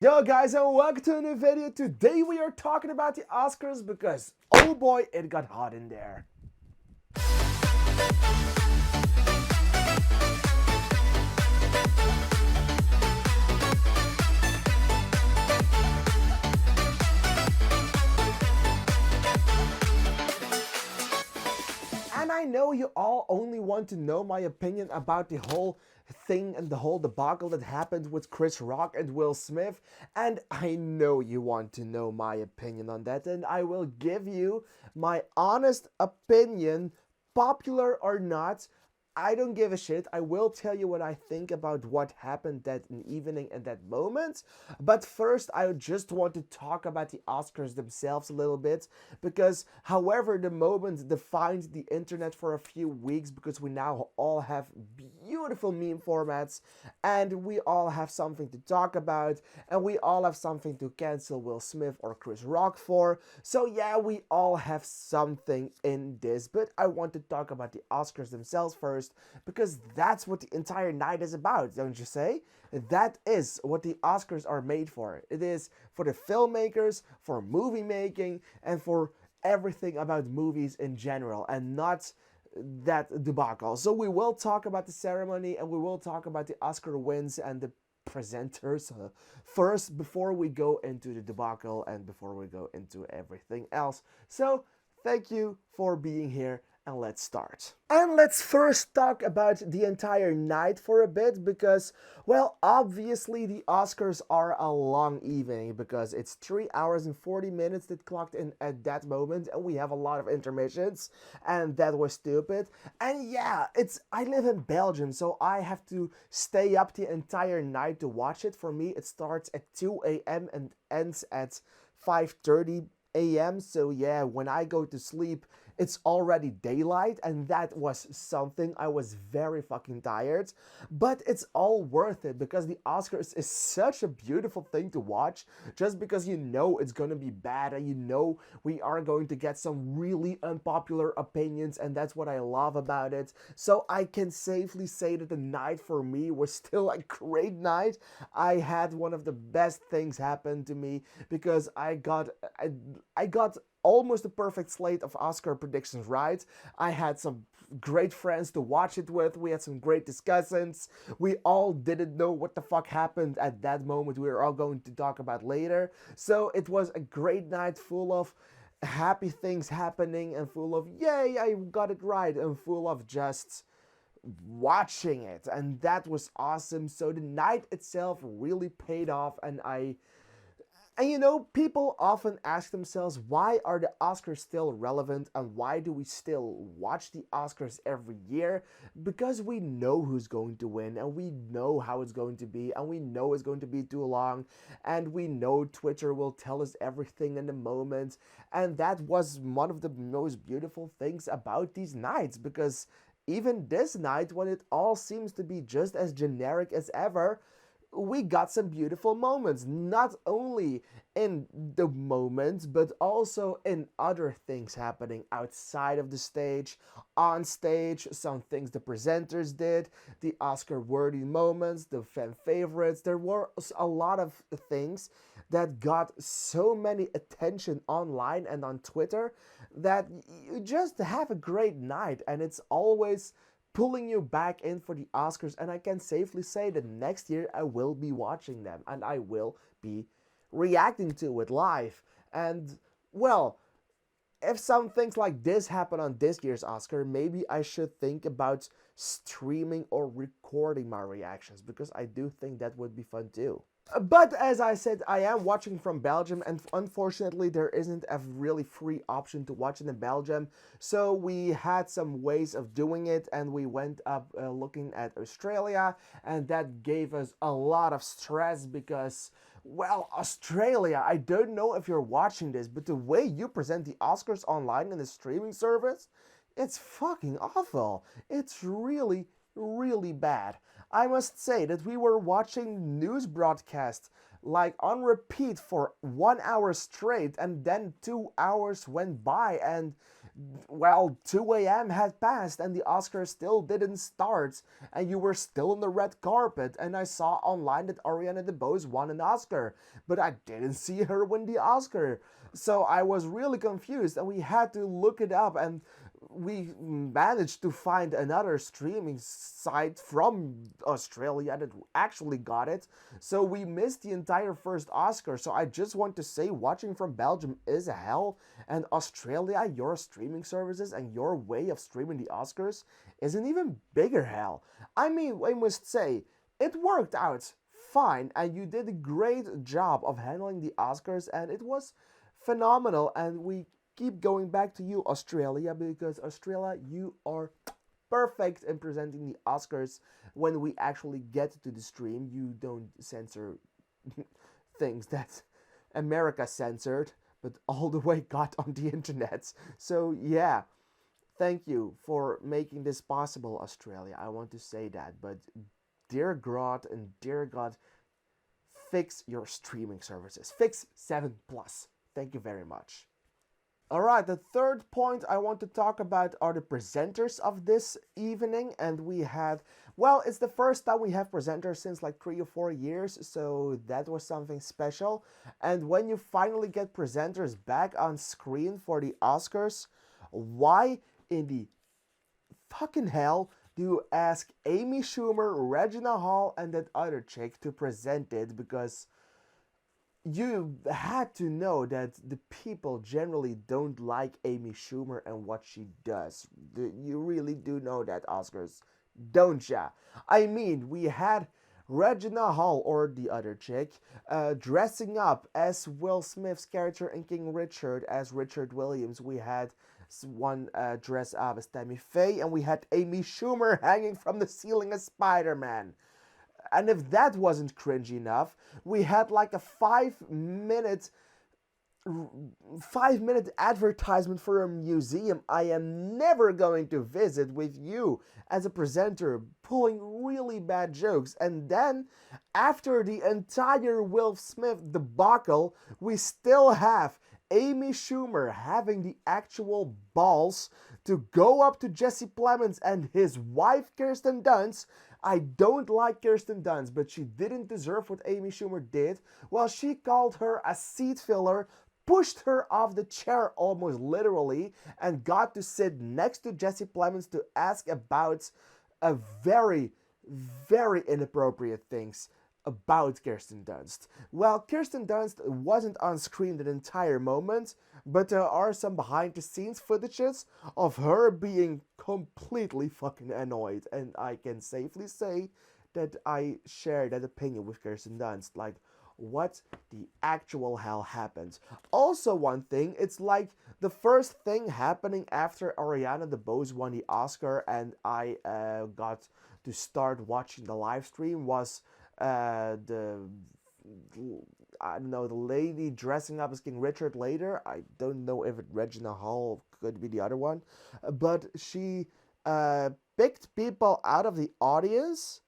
Yo guys, and welcome to a new video. Today we are talking about the Oscars because oh boy, it got hot in there. And I know you all only want to know my opinion about the whole thing and the whole debacle that happened with Chris Rock and Will Smith. And I know you want to know my opinion on that. And I will give you my honest opinion, popular or not. I don't give a shit. I will tell you what I think about what happened that evening and that moment. But first, I just want to talk about the Oscars themselves a little bit because, however, the moment defined the internet for a few weeks because we now all have beautiful meme formats and we all have something to talk about and we all have something to cancel Will Smith or Chris Rock for. So, yeah, we all have something in this. But I want to talk about the Oscars themselves first because that's what the entire night is about, don't you say? That is what the Oscars are made for. It is for the filmmakers, for movie making, and for everything about movies in general, and not that debacle. So we will talk about the ceremony and we will talk about the Oscar wins and the presenters first before we go into the debacle and before we go into everything else. So thank you for being here and let's start. And let's first talk about the entire night for a bit because, well, obviously the Oscars are a long evening because it's 3 hours and 40 minutes that clocked in at that moment and we have a lot of intermissions and that was stupid. And yeah, I live in Belgium, so I have to stay up the entire night to watch it. For me, it starts at 2 a.m. and ends at 5:30 a.m. So yeah, when I go to sleep, it's already daylight, and that was something. I was very fucking tired, but it's all worth it because the Oscars is such a beautiful thing to watch just because you know it's gonna be bad and you know we are going to get some really unpopular opinions, and that's what I love about it. So I can safely say that the night for me was still a great night. I had one of the best things happen to me because I got almost a perfect slate of Oscar predictions right. I had some great friends to watch it with. We had some great discussions. We all didn't know what the fuck happened at that moment. We are all going to talk about later. So it was a great night full of happy things happening and full of yay, I got it right, and full of just watching it. And that was awesome. So the night itself really paid off and you know, people often ask themselves, why are the Oscars still relevant and why do we still watch the Oscars every year? Because we know who's going to win and we know how it's going to be and we know it's going to be too long and we know Twitter will tell us everything in the moment. And that was one of the most beautiful things about these nights because even this night, when it all seems to be just as generic as ever, we got some beautiful moments, not only in the moments, but also in other things happening outside of the stage, on stage, some things the presenters did, the Oscar worthy moments, the fan favorites. There were a lot of things that got so many attention online and on Twitter that you just have a great night, and it's always pulling you back in for the Oscars. And I can safely say that next year I will be watching them and I will be reacting to it live. And well, if some things like this happen on this year's Oscar, maybe I should think about streaming or recording my reactions because I do think that would be fun too. But as I said, I am watching from Belgium, and unfortunately, there isn't a really free option to watch it in Belgium. So we had some ways of doing it, and we went up looking at Australia, and that gave us a lot of stress because, well, Australia, I don't know if you're watching this, but the way you present the Oscars online in the streaming service, it's fucking awful. It's really, really bad. I must say that we were watching news broadcasts like on repeat for 1 hour straight, and then 2 hours went by, and well, 2 a.m. had passed and the Oscars still didn't start, and you were still on the red carpet. And I saw online that Ariana DeBose won an Oscar, but I didn't see her win the Oscar. So I was really confused, and we had to look it up, and we managed to find another streaming site from Australia that actually got it. So we missed the entire first Oscar. So I just want to say, watching from Belgium is a hell, and Australia, your streaming services and your way of streaming the Oscars is an even bigger hell. I mean, I must say, it worked out fine, and you did a great job of handling the Oscars, and it was phenomenal. And we keep going back to you, Australia, because Australia, you are perfect in presenting the Oscars. When we actually get to the stream, you don't censor things that America censored, but all the way got on the internet. So yeah, thank you for making this possible, Australia. I want to say that, but dear God and dear God, fix your streaming services. Fix 7 Plus. Thank you very much. Alright, the third point I want to talk about are the presenters of this evening. And we had, well, it's the first time we have presenters since like 3 or 4 years, so that was something special. And when you finally get presenters back on screen for the Oscars, why in the fucking hell do you ask Amy Schumer, Regina Hall, and that other chick to present it? Because you had to know that the people generally don't like Amy Schumer and what she does. You really do know that, Oscars, don't ya? I mean, we had Regina Hall, or the other chick, dressing up as Will Smith's character in King Richard as Richard Williams. We had one dress up as Tammy Faye, and we had Amy Schumer hanging from the ceiling as Spider-Man. And if that wasn't cringy enough, we had like a 5 minute advertisement for a museum I am never going to visit, with you as a presenter pulling really bad jokes. And then, after the entire Will Smith debacle, we still have Amy Schumer having the actual balls to go up to Jesse Plemons and his wife Kirsten Dunst. I don't like Kirsten Dunst, but she didn't deserve what Amy Schumer did. Well, she called her a seat filler, pushed her off the chair almost literally, and got to sit next to Jesse Plemons to ask about a very, very inappropriate things about Kirsten Dunst. Well, Kirsten Dunst wasn't on screen the entire moment, but there are some behind the scenes footages of her being completely fucking annoyed, and I can safely say that I share that opinion with Kirsten Dunst. Like, what the actual hell happened? Also, one thing, it's like the first thing happening after Ariana DeBose won the Oscar and I got to start watching the live stream was the I don't know, the lady dressing up as King Richard later. I don't know if it Regina Hall could be the other one, but she picked people out of the audience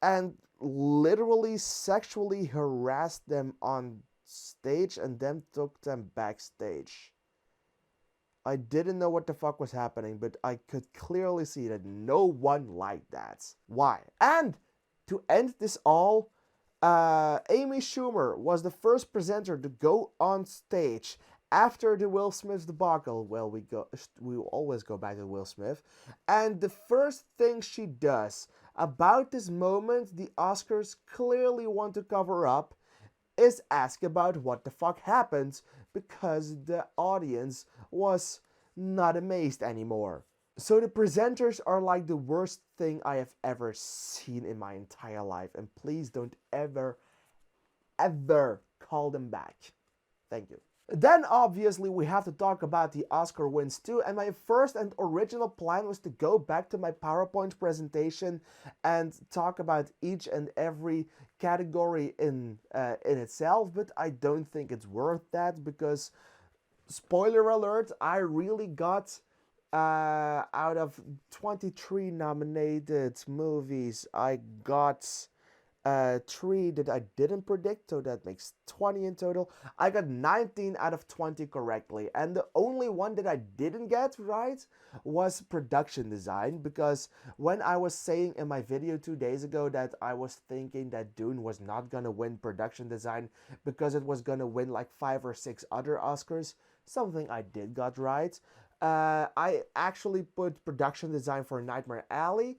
and literally sexually harassed them on stage and then took them backstage. I didn't know what the fuck was happening, but I could clearly see that no one liked that. Why? And to end this all, Amy Schumer was the first presenter to go on stage after the Will Smith debacle. Well, we always go back to Will Smith. And the first thing she does about this moment the Oscars clearly want to cover up is ask about what the fuck happened, because the audience was not amazed anymore. So the presenters are like the worst thing I have ever seen in my entire life, and please don't ever, ever call them back. Thank you. Then obviously we have to talk about the Oscar wins too, and my first and original plan was to go back to my PowerPoint presentation and talk about each and every category in itself, but I don't think it's worth that, because, spoiler alert, I really got out of 23 nominated movies, I got 3 that I didn't predict, so that makes 20 in total. I got 19 out of 20 correctly, and the only one that I didn't get right was production design, because when I was saying in my video 2 days ago that I was thinking that Dune was not gonna win production design because it was gonna win like 5 or 6 other Oscars, something I did got right. I actually put production design for Nightmare Alley,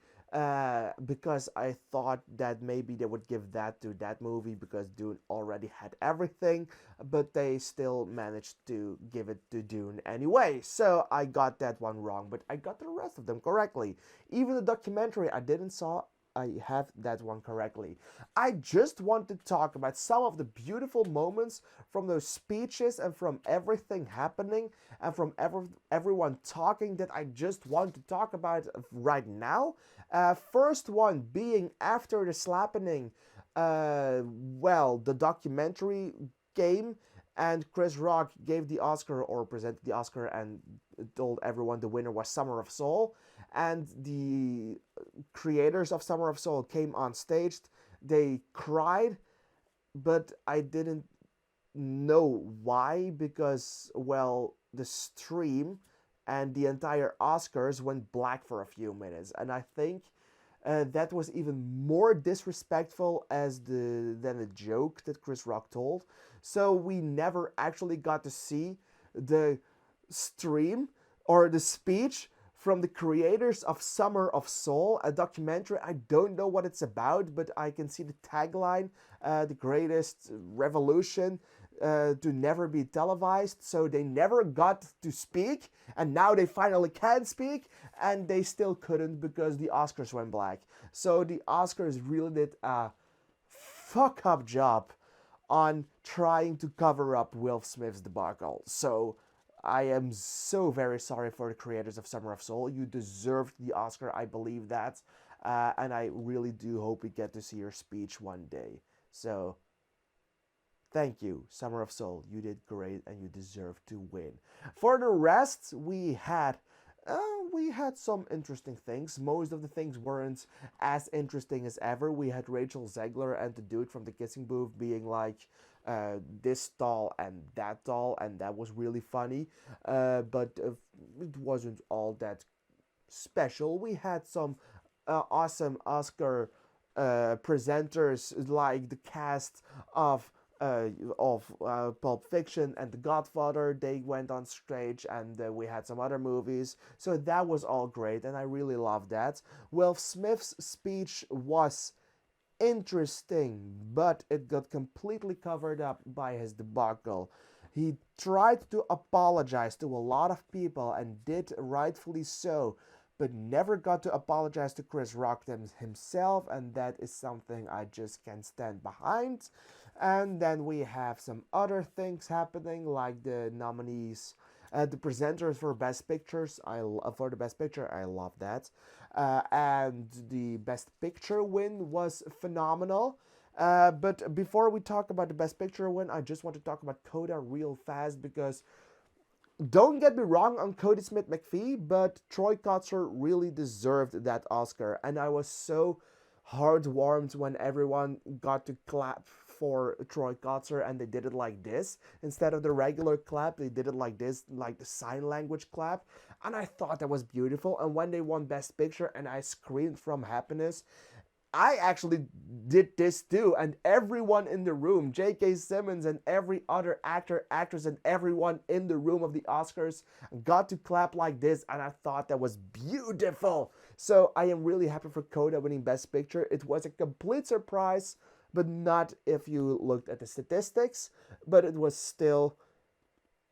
because I thought that maybe they would give that to that movie because Dune already had everything, but they still managed to give it to Dune anyway. So I got that one wrong, but I got the rest of them correctly. Even the documentary I didn't saw, I have that one correctly. I just want to talk about some of the beautiful moments from those speeches and from everything happening and from everyone talking that I just want to talk about right now. First one being after the slappening, the documentary came and Chris Rock gave the Oscar or presented the Oscar and told everyone the winner was Summer of Soul. And the creators of Summer of Soul came on stage. They cried, but I didn't know why, because, well, the stream and the entire Oscars went black for a few minutes. And I think that was even more disrespectful than a joke that Chris Rock told. So we never actually got to see the stream or the speech from the creators of Summer of Soul, a documentary. I don't know what it's about, but I can see the tagline, the greatest revolution to never be televised. So they never got to speak, and now they finally can speak, and they still couldn't because the Oscars went black. So the Oscars really did a fuck up job on trying to cover up Will Smith's debacle. So I am so very sorry for the creators of Summer of Soul. You deserved the Oscar, I believe that. And I really do hope we get to see your speech one day. So, thank you, Summer of Soul. You did great and you deserve to win. For the rest, we had some interesting things. Most of the things weren't as interesting as ever. We had Rachel Zegler and the dude from the kissing booth being like this tall and that tall, and that was really funny. But it wasn't all that special. We had some awesome Oscar presenters like the cast of Pulp Fiction and The Godfather. They went on stage, and we had some other movies. So that was all great, and I really loved that. Will Smith's speech was interesting, but it got completely covered up by his debacle. He tried to apologize to a lot of people and did rightfully so, but never got to apologize to Chris Rock himself, and that is something I just can't stand behind. And then we have some other things happening, like the nominees, the presenters for Best Pictures. For the Best Picture, I love that. And the Best Picture win was phenomenal. But before we talk about the Best Picture win, I just want to talk about Coda real fast, because don't get me wrong on Cody Smith-McPhee, but Troy Kotsur really deserved that Oscar, and I was so heartwarmed when everyone got to clap for Troy Kotsur, and they did it like this. Instead of the regular clap, they did it like this, like the sign language clap, and I thought that was beautiful. And when they won Best Picture and I screamed from happiness, I actually did this too, and everyone in the room, J.K. Simmons and every other actor, actress, and everyone in the room of the Oscars got to clap like this, and I thought that was beautiful. So I am really happy for Coda winning Best Picture. It was a complete surprise, but not if you looked at the statistics, but it was still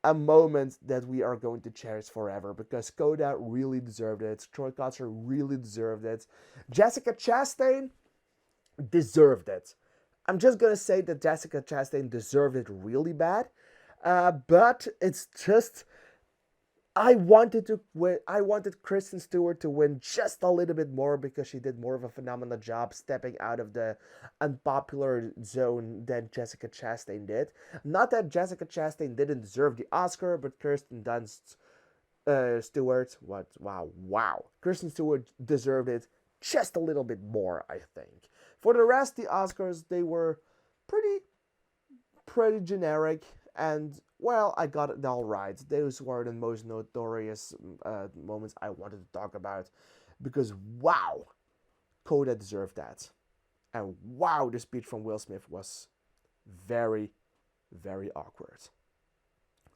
a moment that we are going to cherish forever, because Coda really deserved it. Troy Kotsur really deserved it. Jessica Chastain deserved it. I'm just gonna say that Jessica Chastain deserved it really bad, but it's just I wanted to win. I wanted Kristen Stewart to win just a little bit more, because she did more of a phenomenal job stepping out of the unpopular zone than Jessica Chastain did. Not that Jessica Chastain didn't deserve the Oscar, but Kirsten Dunst, Stewart, Kristen Stewart deserved it just a little bit more, I think. For the rest, the Oscars, they were pretty pretty generic, and well, I got it all right. Those were the most notorious moments I wanted to talk about, because wow, Coda deserved that, and wow, the speech from Will Smith was very, very awkward.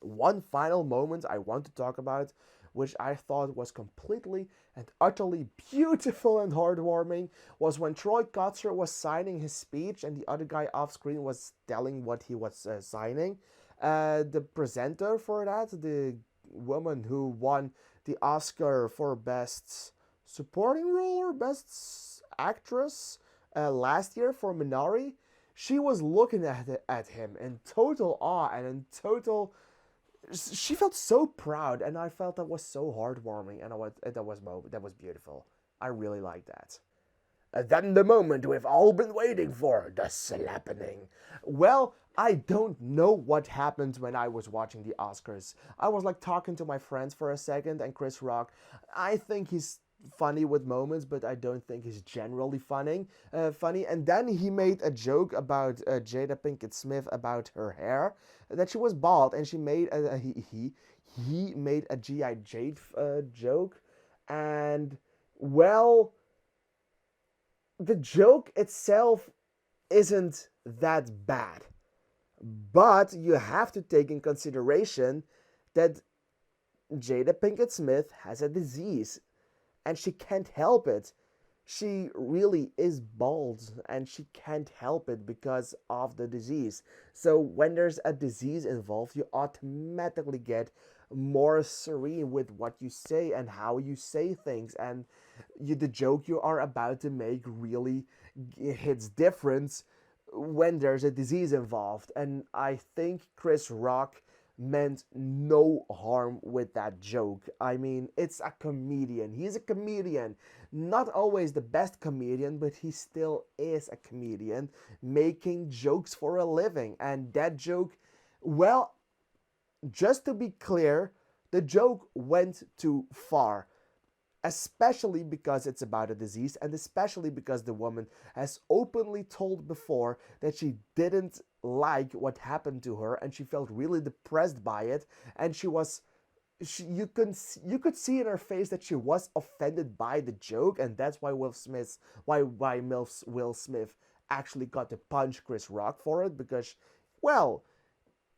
One final moment I want to talk about, which I thought was completely and utterly beautiful and heartwarming, was when Troy Kotsur was signing his speech and the other guy off screen was telling what he was signing. The presenter for that, the woman who won the Oscar for Best Supporting Role or Best Actress last year for Minari, she was looking at him in total awe and in total, she felt so proud, and I felt that was so heartwarming, and that was beautiful. I really like that. And then the moment we've all been waiting for, the slappening. Well, I don't know what happened when I was watching the Oscars. I was like talking to my friends for a second, and Chris Rock, I think he's funny with moments, but I don't think he's generally funny. And then he made a joke about Jada Pinkett Smith about her hair, that she was bald, and she made he made a GI Jade joke, and well, the joke itself isn't that bad, but you have to take in consideration that Jada Pinkett Smith has a disease and she can't help it. She really is bald and she can't help it because of the disease. So when there's a disease involved, you automatically get more serene with what you say and how you say things, and the joke you are about to make really hits different when there's a disease involved. And I think Chris Rock meant no harm with that joke. I mean, it's a comedian. He's a comedian. Not always the best comedian, but he still is a comedian making jokes for a living. And that joke, well, just to be clear, the joke went too far. Especially because it's about a disease, and especially because the woman has openly told before that she didn't like what happened to her and she felt really depressed by it, and you could see in her face that she was offended by the joke, and that's why Will Smith actually got to punch Chris Rock for it, because, well,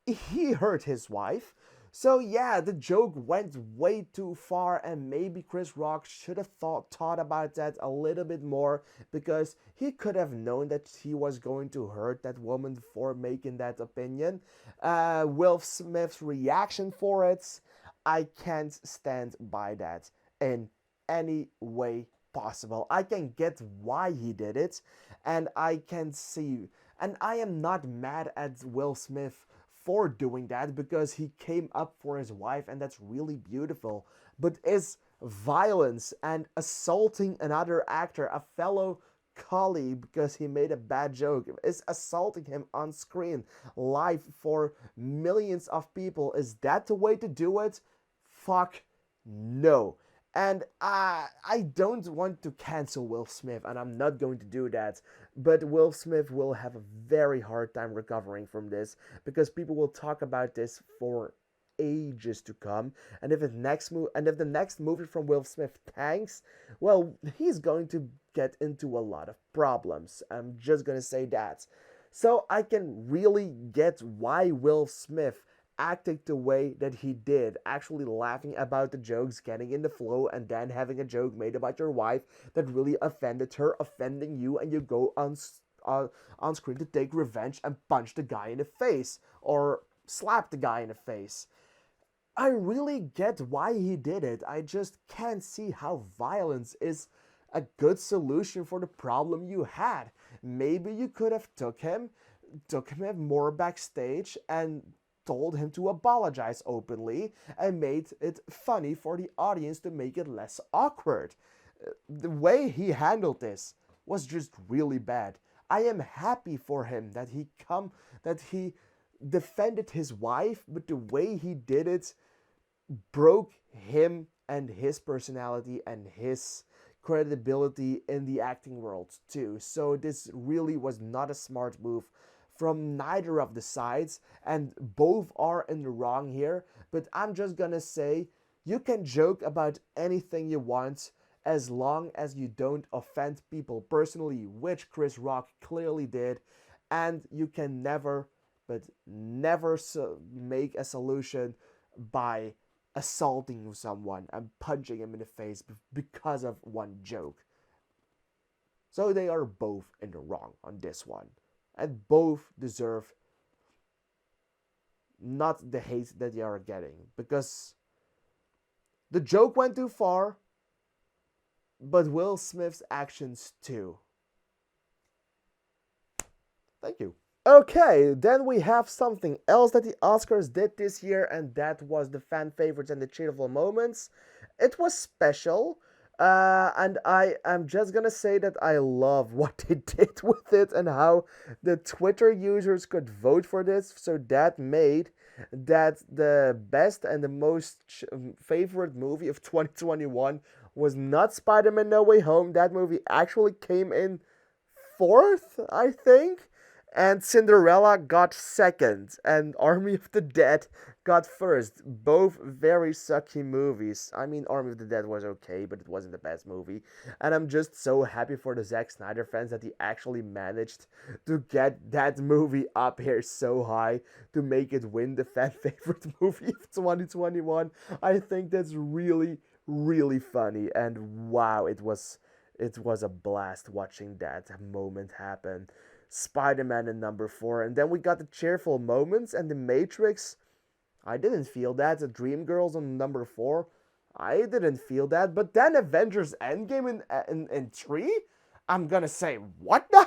he hurt his wife. So yeah, the joke went way too far, and maybe Chris Rock should have thought about that a little bit more, because he could have known that he was going to hurt that woman for making that opinion. Will Smith's reaction for it, I can't stand by that in any way possible. I can get why he did it, and I can see, and I am not mad at Will Smith for doing that, because he came up for his wife, and that's really beautiful. But is violence and assaulting another actor, a fellow colleague, because he made a bad joke, is assaulting him on screen live for millions of people, is that the way to do it? Fuck no. And I don't want to cancel Will Smith, and I'm not going to do that. But Will Smith will have a very hard time recovering from this, because people will talk about this for ages to come. And if the next movie from Will Smith tanks, well, he's going to get into a lot of problems. I'm just gonna say that. So I can really get why Will Smith acting the way that he did, actually laughing about the jokes, getting in the flow, and then having a joke made about your wife that really offended her, offending you, and you go on screen to take revenge and punch the guy in the face, or slap the guy in the face. I really get why he did it. I just can't see how violence is a good solution for the problem you had. Maybe you could have took him more backstage and told him to apologize openly and made it funny for the audience to make it less awkward. The way he handled this was just really bad. I am happy for him that he defended his wife, but the way he did it broke him and his personality and his credibility in the acting world too. So this really was not a smart move from neither of the sides, and both are in the wrong here. But I'm just gonna say, you can joke about anything you want as long as you don't offend people personally, which Chris Rock clearly did, and you can never, but never make a solution by assaulting someone and punching him in the face because of one joke. So they are both in the wrong on this one. And both deserve not the hate that they are getting. Because the joke went too far, but Will Smith's actions too. Thank you. Okay, then we have something else that the Oscars did this year, and that was the fan favorites and the cheerful moments. It was special, and I am just gonna say that I love what they did with it and how the Twitter users could vote for this. So that made that the best and the most favorite movie of 2021 was not Spider-Man No Way Home. That movie actually came in fourth, I think. And Cinderella got second, and Army of the Dead got first. Both very sucky movies. I mean, Army of the Dead was okay, but it wasn't the best movie. And I'm just so happy for the Zack Snyder fans that he actually managed to get that movie up here so high to make it win the fan favorite movie of 2021. I think that's really, really funny, and wow, it was a blast watching that moment happen. Spider-Man in number 4, and then we got the cheerful moments and the Matrix. I didn't feel that. The Dreamgirls on number 4. I didn't feel that. But then Avengers Endgame in 3. I'm gonna say, what now?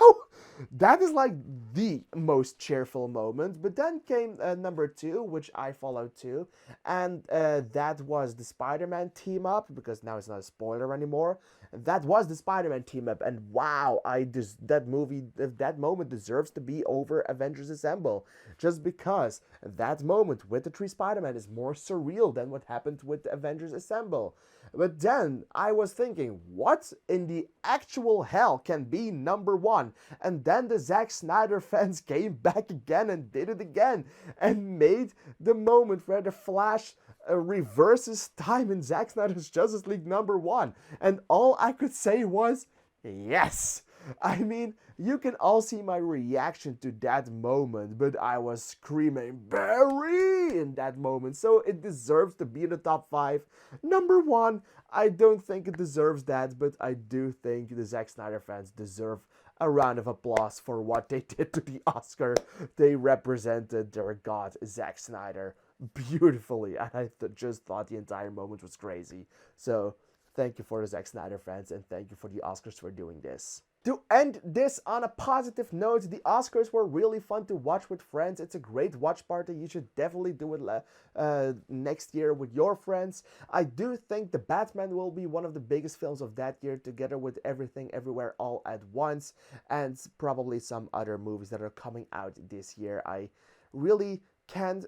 That is like the most cheerful moment. But then came number 2, which I followed too, and that was the Spider-Man team up, because now it's not a spoiler anymore. That was the Spider-Man team up, and wow, that moment deserves to be over Avengers Assemble, just because that moment with the 3 Spider-Man is more surreal than what happened with Avengers Assemble. But then I was thinking, what in the actual hell can be number 1? And then the Zack Snyder fans came back again and did it again and made the moment where the Flash reverses time in Zack Snyder's Justice League number 1. And all I could say was, yes! I mean, you can all see my reaction to that moment, but I was screaming, Barry! In that moment, so it deserves to be in the top 5. Number 1, I don't think it deserves that, but I do think the Zack Snyder fans deserve a round of applause for what they did to the Oscar. They represented their god, Zack Snyder, beautifully, and I just thought the entire moment was crazy. So, thank you for the Zack Snyder fans, and thank you for the Oscars for doing this. To end this on a positive note, the Oscars were really fun to watch with friends. It's a great watch party. You should definitely do it next year with your friends. I do think The Batman will be one of the biggest films of that year, together with Everything Everywhere All at Once, and probably some other movies that are coming out this year. I really can't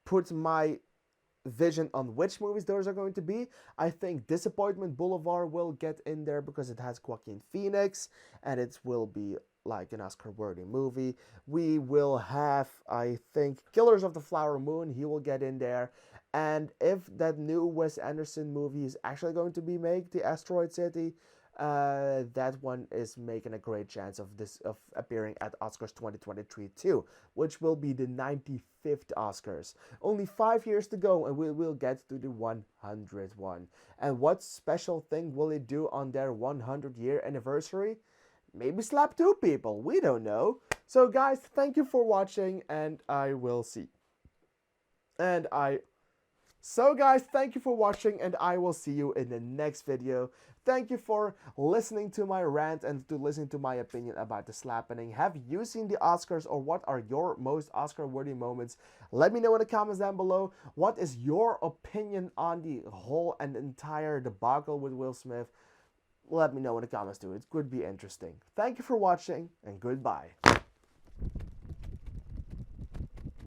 put my vision on which movies those are going to be. I think Disappointment Boulevard will get in there because it has Joaquin Phoenix and it will be like an Oscar-worthy movie. We will have, I think, Killers of the Flower Moon. He will get in there. And if that new Wes Anderson movie is actually going to be made, The Asteroid City, that one is making a great chance of appearing at Oscars 2023 too, which will be the 95th Oscars. Only 5 years to go and we will get to the 100th one. And what special thing will it do on their 100-year anniversary? Maybe slap 2 people, we don't know. So guys, thank you for watching, and I will see. So guys, thank you for watching, and I will see you in the next video. Thank you for listening to my rant and to listening to my opinion about the slappening. Have you seen the Oscars, or what are your most Oscar-worthy moments? Let me know in the comments down below. What is your opinion on the whole and entire debacle with Will Smith? Let me know in the comments too. It could be interesting. Thank you for watching, and goodbye.